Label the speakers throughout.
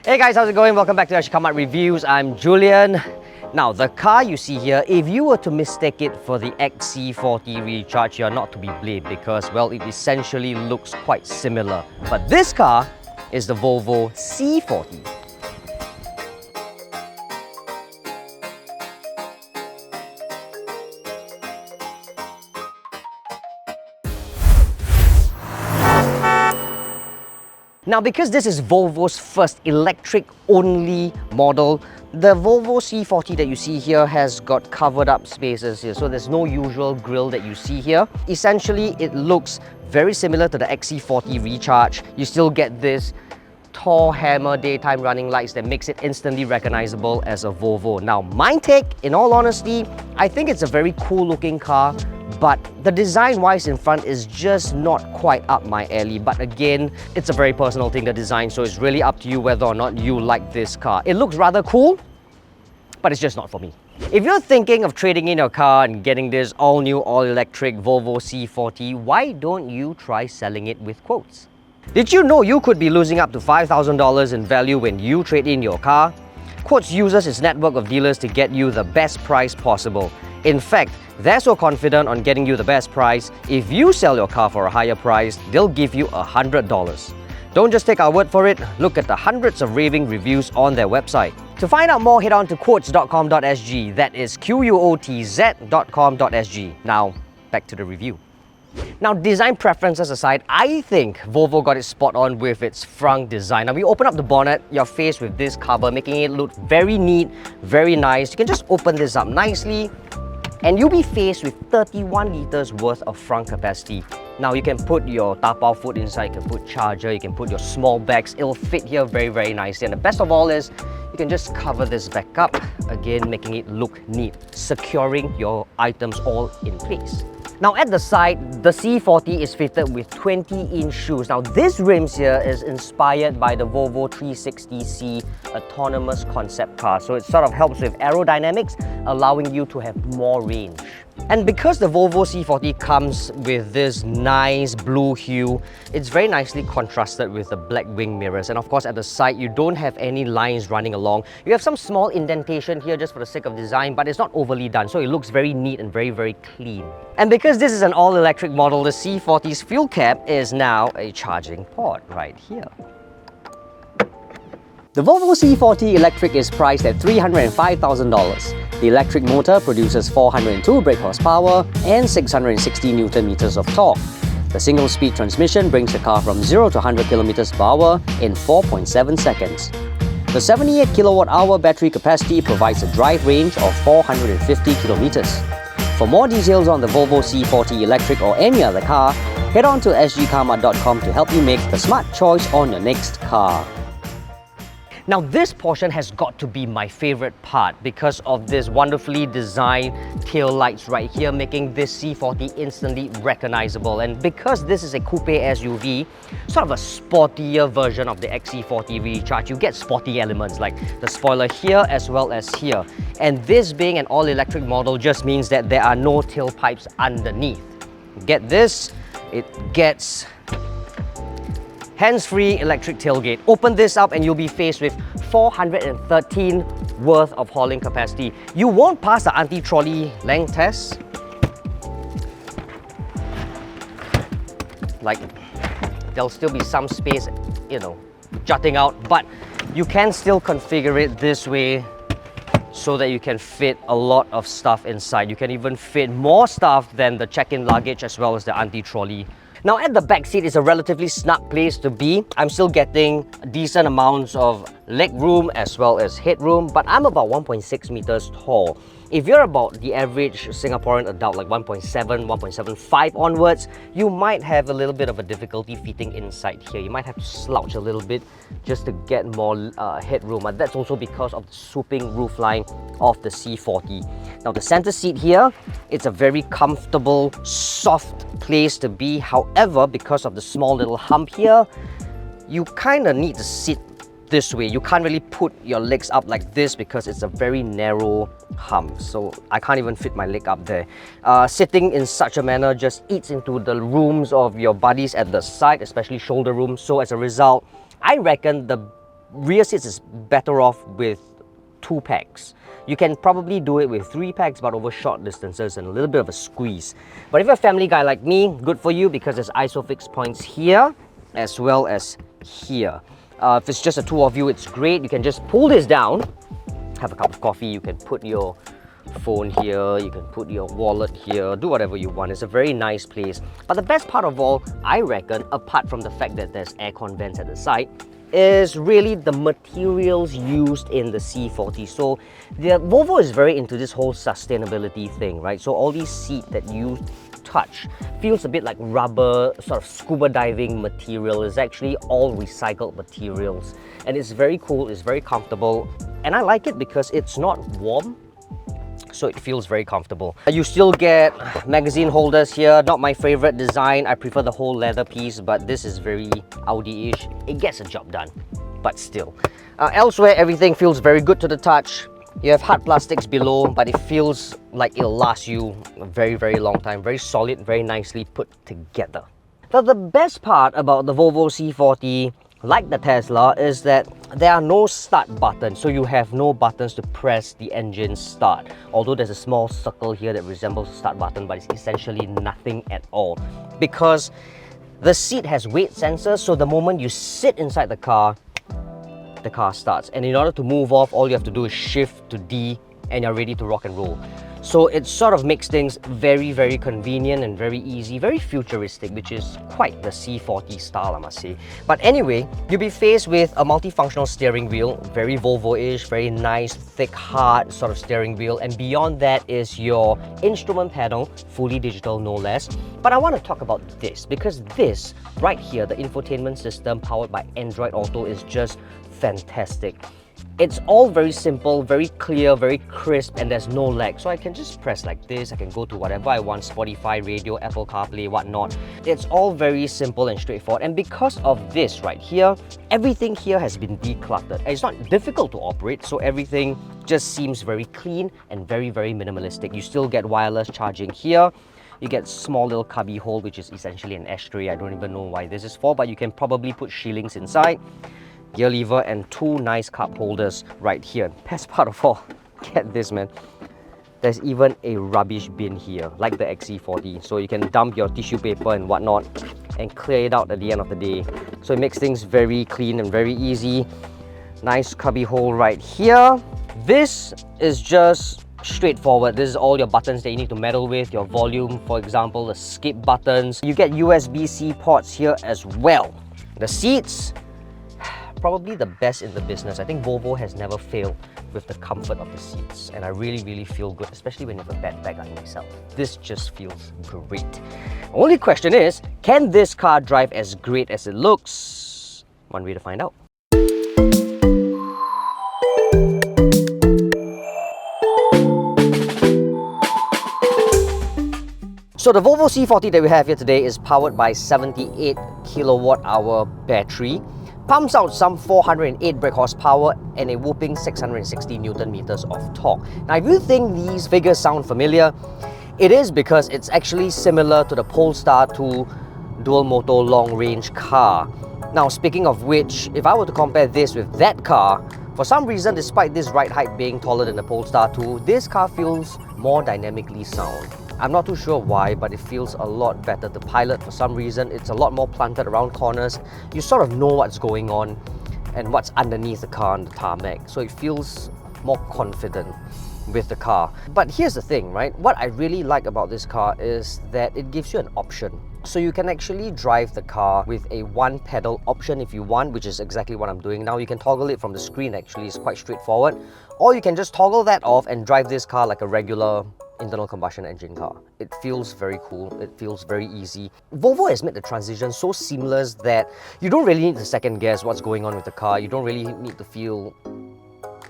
Speaker 1: Hey guys, how's it going? Welcome back to Ashikamat Reviews. I'm Julian. Now, the car you see here, if you were to mistake it for the XC40 Recharge, you're not to be blamed because, well, it essentially looks quite similar. But this car is the Volvo C40. Now, because this is Volvo's first electric-only model, the Volvo C40 that you see here has got covered up spaces here, so there's no usual grille that you see here. Essentially, it looks very similar to the XC40 Recharge. You still get this tall hammer daytime running lights that makes it instantly recognizable as a Volvo. Now, my take, in all honesty, I think it's a very cool looking car, but the design-wise in front is just not quite up my alley. But again, it's a very personal thing, the design, so it's really up to you whether or not you like this car. It looks rather cool, but it's just not for me. If you're thinking of trading in your car and getting this all-new, all-electric Volvo C40, why don't you try selling it with quotes? Did you know you could be losing up to $5,000 in value when you trade in your car? Quotes uses its network of dealers to get you the best price possible. In fact, they're so confident on getting you the best price, if you sell your car for a higher price, they'll give you $100. Don't just take our word for it, look at the hundreds of raving reviews on their website. To find out more, head on to quotes.com.sg, that is quotz.com.sg. Now, back to the review. Now, design preferences aside, I think Volvo got it spot on with its front design. Now, we open up the bonnet, you're faced with this cover, making it look very neat, very nice. You can just open this up nicely, and you'll be faced with 31 liters worth of front capacity. Now, you can put your tapao food inside, you can put charger, you can put your small bags. It'll fit here very, very nicely. And the best of all is, you can just cover this back up, again, making it look neat, securing your items all in place. Now, at the side, the C40 is fitted with 20-inch shoes. Now, this rims here is inspired by the Volvo 360C autonomous concept car. So it sort of helps with aerodynamics, allowing you to have more range. And because the Volvo C40 comes with this nice blue hue, it's very nicely contrasted with the black wing mirrors. And of course, at the side, you don't have any lines running along. You have some small indentation here just for the sake of design, but it's not overly done, so it looks very neat and very, very clean. And because this is an all-electric model, the C40's fuel cap is now a charging port right here. The Volvo C40 Electric is priced at $305,000. The electric motor produces 402 brake horsepower and 660 Nm of torque. The single-speed transmission brings the car from 0 to 100 km per hour in 4.7 seconds. The 78 kWh battery capacity provides a drive range of 450 km. For more details on the Volvo C40 Electric or any other car, head on to sgcarmart.com to help you make the smart choice on your next car. Now, this portion has got to be my favorite part because of this wonderfully designed tail lights right here, making this C40 instantly recognizable. And because this is a coupe SUV, sort of a sportier version of the XC40 Recharge, you get sporty elements like the spoiler here as well as here. And this being an all-electric model just means that there are no tailpipes underneath. Get this, it gets hands-free electric tailgate. Open this up and you'll be faced with 413 worth of hauling capacity. You won't pass the anti-trolley length test. Like, there'll still be some space, jutting out, but you can still configure it this way so that you can fit a lot of stuff inside. You can even fit more stuff than the check-in luggage as well as the anti-trolley. Now, at the back seat is a relatively snug place to be. I'm still getting decent amounts of leg room as well as headroom, but I'm about 1.6 meters tall. If you're about the average Singaporean adult, like 1.7, 1.75 onwards, you might have a little bit of a difficulty fitting inside here. You might have to slouch a little bit just to get more headroom. And that's also because of the swooping roofline of the C40. Now, the center seat here, it's a very comfortable, soft place to be. However, because of the small little hump here, you kind of need to sit this way. You can't really put your legs up like this because it's a very narrow hump, so I can't even fit my leg up there. Sitting in such a manner just eats into the rooms of your buddies at the side, especially shoulder room. So as a result, I reckon the rear seats is better off with 2 packs. You can probably do it with 3 packs, but over short distances and a little bit of a squeeze. But if you're a family guy like me, good for you because there's ISOFIX points here as well as here. If it's just the two of you, it's great. You can just pull this down, have a cup of coffee, you can put your phone here, you can put your wallet here, do whatever you want. It's a very nice place. But the best part of all, I reckon, apart from the fact that there's aircon vents at the side, is really the materials used in the C40. So the Volvo is very into this whole sustainability thing, right? So all these seats that you touch feels a bit like rubber, sort of scuba diving material. It's actually all recycled materials, and it's very cool, it's very comfortable, and I like it because it's not warm, so it feels very comfortable. You still get magazine holders here. Not my favorite design. I prefer the whole leather piece, but this is very Audi-ish. It gets the job done, but still. Elsewhere, everything feels very good to the touch. You have hard plastics below, but it feels like it'll last you a very, very long time. Very solid, very nicely put together. Now, the best part about the Volvo C40, like the Tesla, is that there are no start buttons, so you have no buttons to press the engine start. Although there's a small circle here that resembles a start button, but it's essentially nothing at all. Because the seat has weight sensors, so the moment you sit inside the car starts. And in order to move off, all you have to do is shift to D and you're ready to rock and roll. So it sort of makes things very, very convenient and very easy, very futuristic, which is quite the C40 style, I must say. But anyway, you'll be faced with a multifunctional steering wheel, very Volvo-ish, very nice, thick, hard sort of steering wheel. And beyond that is your instrument panel, fully digital, no less. But I want to talk about this, because this right here, the infotainment system powered by Android Auto, is just fantastic. It's all very simple, very clear, very crisp, and there's no lag. So I can just press like this, I can go to whatever I want, Spotify, radio, Apple CarPlay, whatnot. It's all very simple and straightforward. And because of this right here, everything here has been decluttered. It's not difficult to operate, so everything just seems very clean and very, very minimalistic. You still get wireless charging here. You get small little cubby hole, which is essentially an ashtray. I don't even know why this is for, but you can probably put shillings inside. Gear lever and 2 nice cup holders right here. Best part of all, get this, man. There's even a rubbish bin here, like the XC40. So you can dump your tissue paper and whatnot and clear it out at the end of the day. So it makes things very clean and very easy. Nice cubby hole right here. This is just straightforward. This is all your buttons that you need to meddle with. Your volume, for example, the skip buttons. You get USB-C ports here as well. The seats, probably the best in the business. I think Volvo has never failed with the comfort of the seats, and I really, really feel good, especially when you have a bad back like myself. This just feels great. Only question is, can this car drive as great as it looks? One way to find out. So the Volvo C40 that we have here today is powered by 78 kilowatt hour battery. Pumps out some 408 brake horsepower and a whooping 660 Newton meters of torque. Now, if you think these figures sound familiar, it is because it's actually similar to the Polestar 2 dual motor long range car. Now, speaking of which, if I were to compare this with that car, for some reason, despite this ride height being taller than the Polestar 2, this car feels more dynamically sound. I'm not too sure why, but it feels a lot better to pilot for some reason. It's a lot more planted around corners. You sort of know what's going on and what's underneath the car on the tarmac. So it feels more confident with the car. But here's the thing, right? What I really like about this car is that it gives you an option. So you can actually drive the car with a one pedal option if you want, which is exactly what I'm doing now. You can toggle it from the screen actually, it's quite straightforward. Or you can just toggle that off and drive this car like a regular internal combustion engine car. It feels very cool, it feels very easy. Volvo has made the transition so seamless that you don't really need to second guess what's going on with the car. You don't really need to feel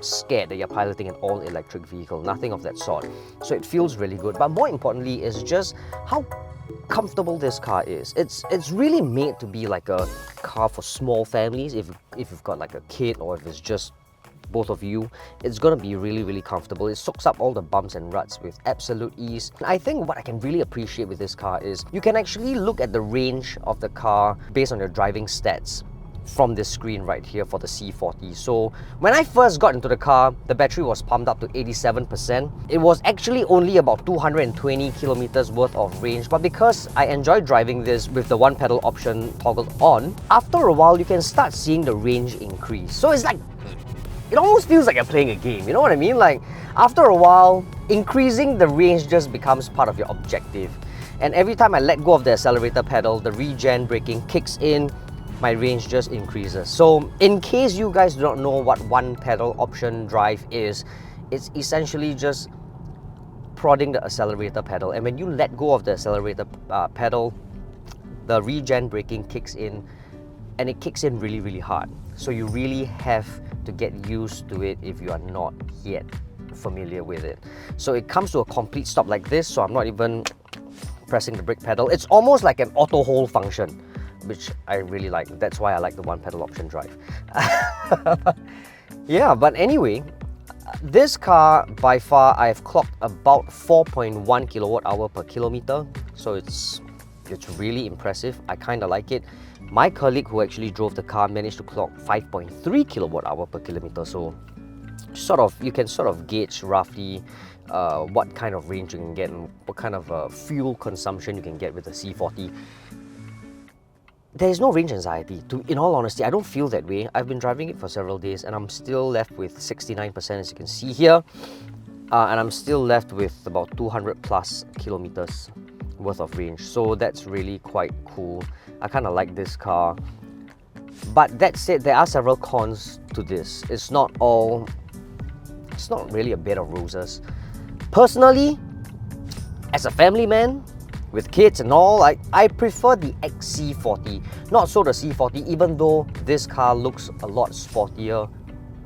Speaker 1: scared that you're piloting an all-electric vehicle, nothing of that sort. So it feels really good, but more importantly is just how comfortable this car is. It's really made to be like a car for small families. If you've got like a kid, or if it's just both of you, it's gonna be really, really comfortable. It soaks up all the bumps and ruts with absolute ease. I think what I can really appreciate with this car is you can actually look at the range of the car based on your driving stats. from this screen right here for the C40. So when I first got into the car, the battery was pumped up to 87%. It was actually only about 220 kilometers worth of range, but because I enjoy driving this with the one pedal option toggled on, after a while you can start seeing the range increase. So it's like, it almost feels like you're playing a game, you know what I mean? Like, after a while, increasing the range just becomes part of your objective. And every time I let go of the accelerator pedal, the regen braking kicks in, my range just increases. So in case you guys do not know what one pedal option drive is, it's essentially just prodding the accelerator pedal. And when you let go of the accelerator pedal, the regen braking kicks in, and it kicks in really, really hard. So you really have to get used to it if you are not yet familiar with it. So it comes to a complete stop like this, so I'm not even pressing the brake pedal. It's almost like an auto hold function, which I really like. That's why I like the one pedal option drive. Yeah, but anyway, this car, by far, I've clocked about 4.1 kilowatt hour per kilometer. So it's really impressive. I kind of like it. My colleague who actually drove the car managed to clock 5.3 kilowatt hour per kilometer. So you can sort of gauge roughly what kind of range you can get and what kind of fuel consumption you can get with the C40. There is no range anxiety. In all honesty, I don't feel that way. I've been driving it for several days and I'm still left with 69%, as you can see here. And I'm still left with about 200 plus kilometers worth of range. So that's really quite cool. I kind of like this car. But that said, there are several cons to this. It's not really a bed of roses. Personally, as a family man with kids and all, I prefer the XC40, not so the C40, even though this car looks a lot sportier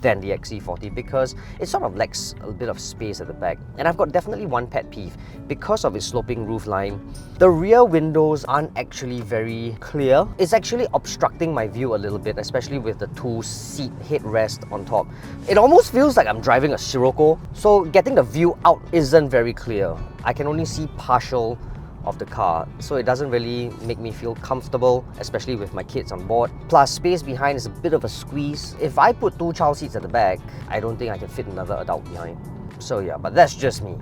Speaker 1: than the XC40 because it sort of lacks a bit of space at the back. And I've got definitely one pet peeve. Because of its sloping roof line, the rear windows aren't actually very clear. It's actually obstructing my view a little bit, especially with the two-seat headrest on top. It almost feels like I'm driving a Scirocco, so getting the view out isn't very clear. I can only see partial of the car, so it doesn't really make me feel comfortable, especially with my kids on board. Plus, space behind is a bit of a squeeze. If I put two child seats at the back, I don't think I can fit another adult behind. So yeah, but that's just me.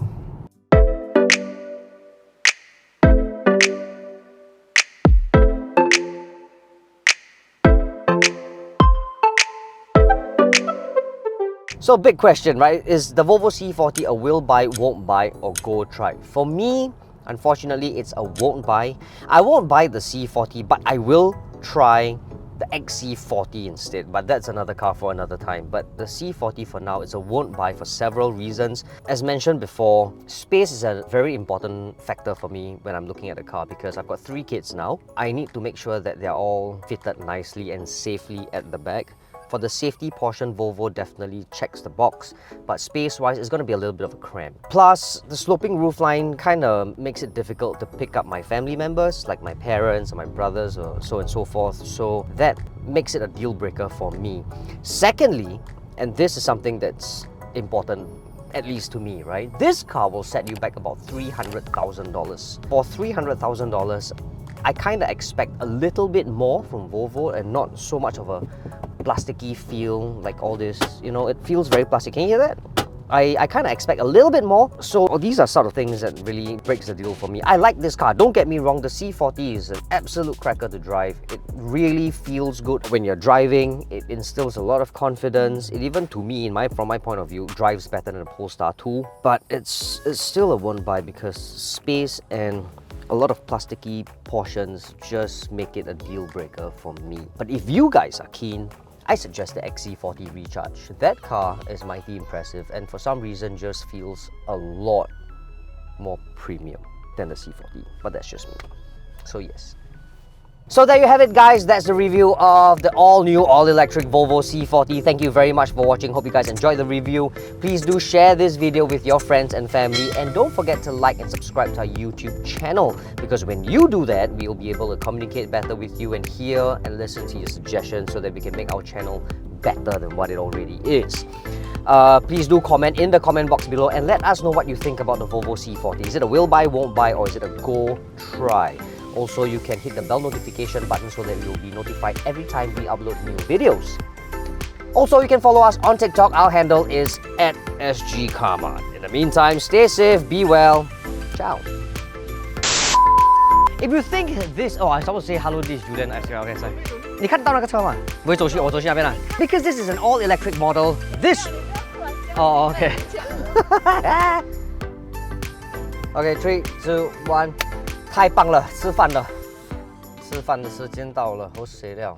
Speaker 1: So big question, right? Is the Volvo C40 a will buy, won't buy, or go try? For me, unfortunately, it's a won't buy. I won't buy the C40, but I will try the XC40 instead. But that's another car for another time. But the C40 for now is a won't buy for several reasons. As mentioned before, space is a very important factor for me when I'm looking at a car because I've got 3 kids now. I need to make sure that they're all fitted nicely and safely at the back. For the safety portion, Volvo definitely checks the box, but space-wise, it's going to be a little bit of a cramp. Plus, the sloping roofline kind of makes it difficult to pick up my family members, like my parents or my brothers or so and so forth, so that makes it a deal breaker for me. Secondly, and this is something that's important, at least to me, right? This car will set you back about $300,000. For $300,000, I kind of expect a little bit more from Volvo and not so much of a plasticky feel, like all this, you know, it feels very plastic. Can you hear that? I kind of expect a little bit more. So these are sort of things that really breaks the deal for me. I like this car, don't get me wrong, the C40 is an absolute cracker to drive. It really feels good when you're driving. It instills a lot of confidence. It even, to me, from my point of view, drives better than a Polestar 2. But it's still a won't buy because space and a lot of plasticky portions just make it a deal breaker for me. But if you guys are keen, I suggest the XC40 Recharge. That car is mighty impressive and for some reason just feels a lot more premium than the C40, but that's just me. So yes. So there you have it, guys. That's the review of the all-new, all-electric Volvo C40. Thank you very much for watching. Hope you guys enjoyed the review. Please do share this video with your friends and family. And don't forget to like and subscribe to our YouTube channel, because when you do that, we'll be able to communicate better with you and hear and listen to your suggestions so that we can make our channel better than what it already is. Please do comment in the comment box below and let us know what you think about the Volvo C40. Is it a will buy, won't buy, or is it a go try? Also, you can hit the bell notification button so that you'll be notified every time we upload new videos. Also, you can follow us on TikTok. Our handle is @SGKarma. In the meantime, stay safe, be well. Ciao. If you think this, oh, I supposed to say hello, this is Julian. Okay, sorry. 你看到那个车吗？不会走去，我走去那边啦。Because this is an all-electric model. This. Oh, okay. Okay, 3, 2, 1. 太棒了，吃饭了，吃饭的时间到了，好死了。